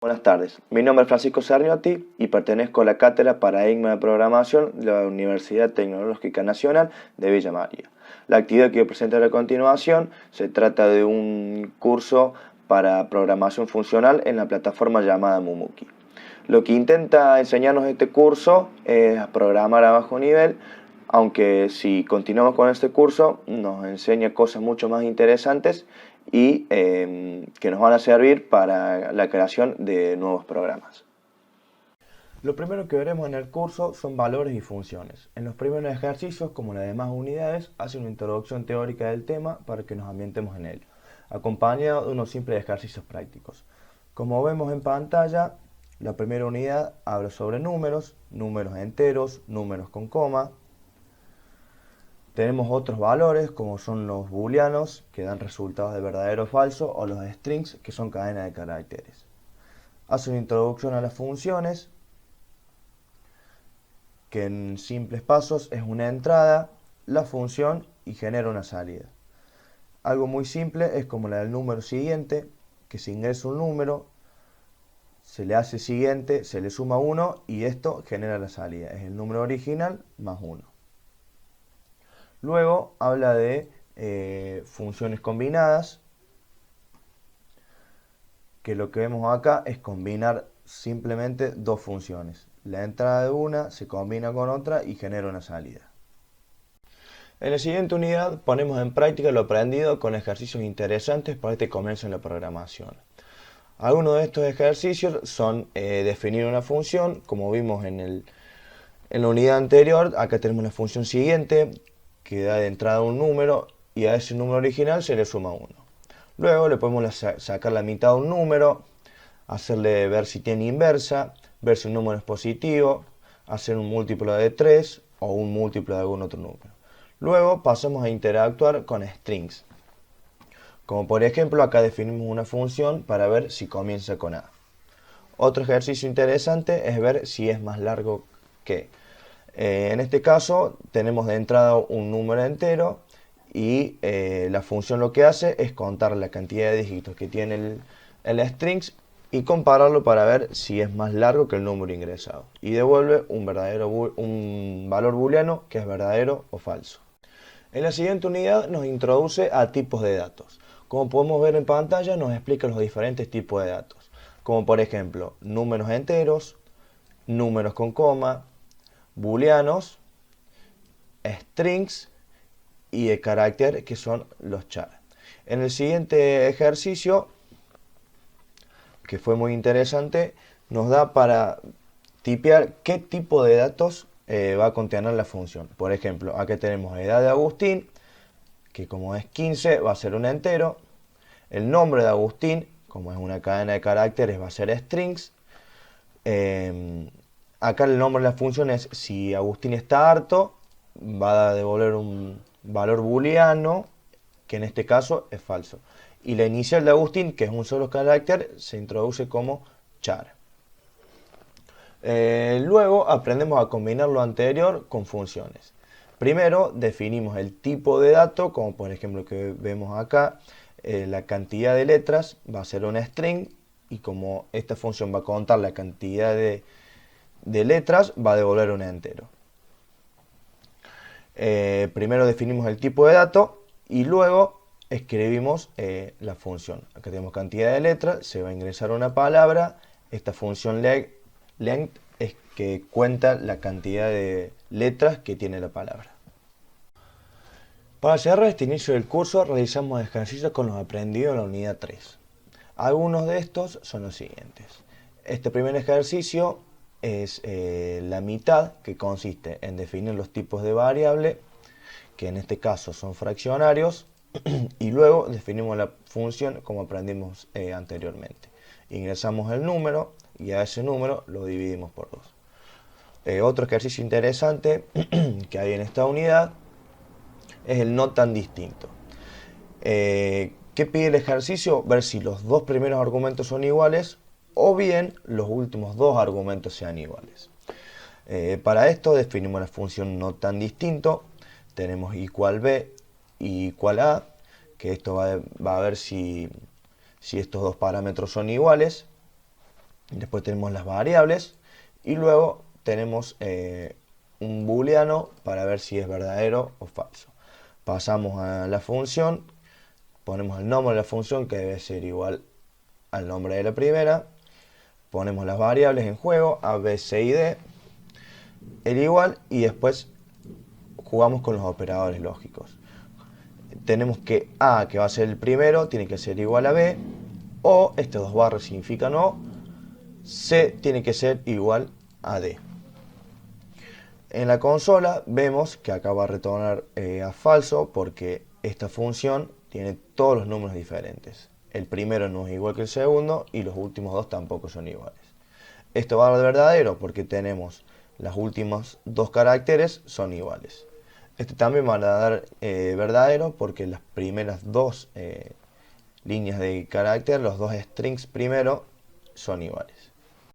Buenas tardes, mi nombre es Francisco Sarniotti y pertenezco a la cátedra Paradigma de Programación de la Universidad Tecnológica Nacional de Villa María. La actividad que voy a presentar a continuación se trata de un curso para programación funcional en la plataforma llamada Mumuki. Lo que intenta enseñarnos este curso es programar a bajo nivel, aunque si continuamos con este curso nos enseña cosas mucho más interesantes y que nos van a servir para la creación de nuevos programas. Lo primero que veremos en el curso son valores y funciones. En los primeros ejercicios, como en las demás unidades, hace una introducción teórica del tema para que nos ambientemos en él, acompañado de unos simples ejercicios prácticos. Como vemos en pantalla, la primera unidad habla sobre números, números enteros, números con coma. Tenemos otros valores como son los booleanos, que dan resultados de verdadero o falso, o los strings, que son cadenas de caracteres. Hace una introducción a las funciones, que en simples pasos es una entrada, la función y genera una salida. Algo muy simple es como la del número siguiente, que se ingresa un número, se le hace siguiente, se le suma 1 y esto genera la salida. Es el número original más 1. Luego habla de funciones combinadas, que lo que vemos acá es combinar simplemente dos funciones. La entrada de una se combina con otra y genera una salida. En la siguiente unidad ponemos en práctica lo aprendido con ejercicios interesantes para este comienzo en la programación. Algunos de estos ejercicios son definir una función, como vimos en la unidad anterior. Acá tenemos la función siguiente, que da de entrada un número y a ese número original se le suma 1. Luego le podemos sacar la mitad de un número, hacerle ver si tiene inversa, ver si un número es positivo, hacer un múltiplo de 3 o un múltiplo de algún otro número. Luego pasamos a interactuar con strings. Como por ejemplo acá definimos una función para ver si comienza con A. Otro ejercicio interesante es ver si es más largo que. En este caso tenemos de entrada un número entero y la función lo que hace es contar la cantidad de dígitos que tiene el strings y compararlo para ver si es más largo que el número ingresado. Y devuelve un valor booleano que es verdadero o falso. En la siguiente unidad nos introduce a tipos de datos. Como podemos ver en pantalla, nos explica los diferentes tipos de datos, como por ejemplo números enteros, números con coma, booleanos, strings y de carácter, que son los char. En el siguiente ejercicio, que fue muy interesante, nos da para tipear qué tipo de datos va a contener la función. Por ejemplo, aquí tenemos edad de Agustín, que como es 15 va a ser un entero. El nombre de Agustín, como es una cadena de caracteres, va a ser strings. Acá el nombre de la función es si Agustín está harto, va a devolver un valor booleano, que en este caso es falso. Y la inicial de Agustín, que es un solo carácter, se introduce como char. Luego aprendemos a combinar lo anterior con funciones. Primero definimos el tipo de dato, como por ejemplo que vemos acá, la cantidad de letras va a ser una string, y como esta función va a contar la cantidad de letras, va a devolver un entero. Primero definimos el tipo de dato y luego escribimos la función. Acá tenemos cantidad de letras, se va a ingresar una palabra. Esta función length es que cuenta la cantidad de letras que tiene la palabra. Para cerrar este inicio del curso realizamos ejercicios con los aprendidos en la unidad 3. Algunos de estos son los siguientes. Este primer ejercicio es la mitad, que consiste en definir los tipos de variable, que en este caso son fraccionarios, y luego definimos la función como aprendimos anteriormente. Ingresamos el número y a ese número lo dividimos por 2. Otro ejercicio interesante que hay en esta unidad es el no tan distinto. ¿Qué pide el ejercicio? Ver si los dos primeros argumentos son iguales o bien los últimos dos argumentos sean iguales. Para esto definimos la función no tan distinto. Tenemos igual b y igual a, que esto va a ver si estos dos parámetros son iguales. Después tenemos las variables y luego tenemos un booleano para ver si es verdadero o falso. Pasamos a la función, ponemos el nombre de la función que debe ser igual al nombre de la primera, ponemos las variables en juego, a, b, c y d, el igual, y después jugamos con los operadores lógicos. Tenemos que a, que va a ser el primero, tiene que ser igual a b, o, estas dos barras significan o, c tiene que ser igual a d. En la consola vemos que acá va a retornar a falso porque esta función tiene todos los números diferentes. El primero no es igual que el segundo y los últimos dos tampoco son iguales. Esto va a dar verdadero porque tenemos los últimos dos caracteres son iguales. Este también va a dar verdadero porque las primeras dos líneas de carácter, los dos strings primero, son iguales.